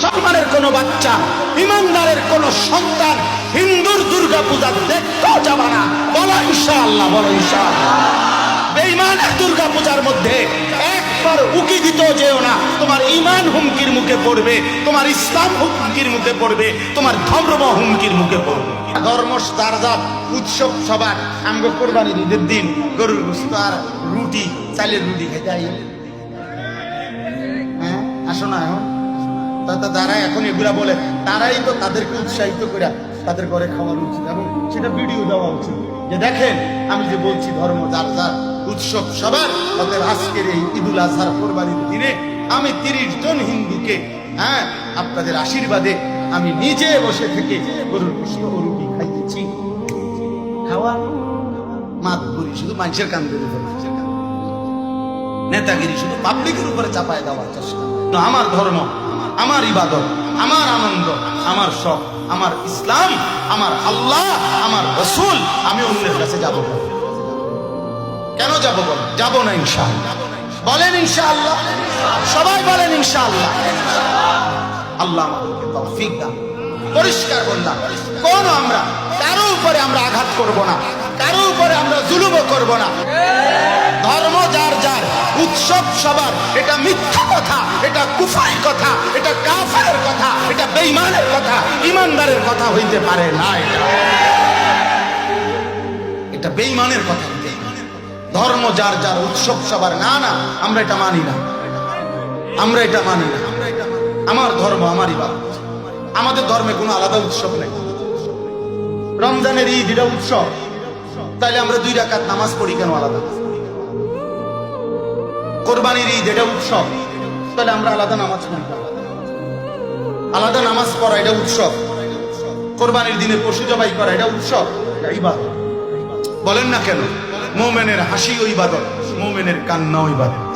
মুসলমানের কোনো বাচ্চা, ইমানদারের কোনো সন্তান হিন্দুর দুর্গা পূজা দেখতেও যাবে না। বলো ইনশাআল্লাহ, বলো ইনশাআল্লাহ। বেঈমানের দুর্গা পূজার মধ্যে একবার উকি দিতেও যেও না, তোমার ঈমান হুমকির মুখে পড়বে, তোমার ইসলাম হুমকির মুখে পড়বে, তোমার ধর্ম হুমকির মুখে পড়বে। ধর্ম তারজাত উৎসব সবার আমগো কোরবানির ঈদের দিন গরুর গোশত আর রুটি, চালের রুটি খেতে আই। হ্যাঁ আসো না এখন তারা এখন এগুলা বলে, তারাই তো তাদেরকে উৎসাহিত করে তাদের ঘরে খাওয়ার উচিত এবং সেটা ভিডিও দেওয়া উচিত যে দেখেন আমি যে বলছি ধর্ম যার যার উৎসব সবার। অতএব আজকের এই ঈদুল আজহার কোরবানির দিনে আমি 30 জন হিন্দুকে আপনাদের আশীর্বাদে আমি নিজে বসে থেকে গরুর গোশত ও রুটি খাইয়েছি। খাওয়া মাতবুরি শুধু মানুষের কান ধরে, নেতাগিরি শুধু পাবলিকের উপরে চাপায় দেওয়ার চেষ্টা। তো আমার ধর্ম, আমার ইবাদত, আমার আনন্দ, আমার শখ, আমার ইসলাম, আমার আল্লাহ, আমার রাসূল, আমি অন্যের কাছে যাব না। কেন যাব? বলেন যাব না ইনশাআল্লাহ। বলেন ইনশাআল্লাহ, সবাই বলেন ইনশাআল্লাহ। আল্লাহ আমাদেরকে তৌফিক দান। পরিষ্কার বললাম, কোন আমরা কারো উপরে আমরা আঘাত করব না, কারো উপরে আমরা জুলুম করব না। ধর্ম যার যার, উৎসব সবার, এটা মিথ্যা কথা, এটা কুফরি কথা, এটা কাফেরের কথা, এটা বেঈমানের কথা, ইমানদারের কথা হইতে পারে না। এটা বেঈমানের কথা। ধর্ম যার যার, উৎসব সবার, না না, আমরা এটা মানি না, আমরা এটা মানি না। আমার ধর্ম, আমার ইবাদত। আমাদের ধর্মে কোনো আলাদা উৎসব নেই। রমজানের ঈদ এটা উৎসব, তাইলে আমরা 2 রাকাত নামাজ পড়ি কেন আলাদা? কোরবানির ঈদ এটা উৎসব, তাহলে আমরা আলাদা নামাজ পড়ি কেন? আলাদা নামাজ পড়া এটা উৎসব, কোরবানির দিনে পশু জবাই করা এটা উৎসব, এটা ইবাদত। বলেন না কেন? মুমিনের হাসি ও ইবাদত, মুমিনের কান্না ও ইবাদত।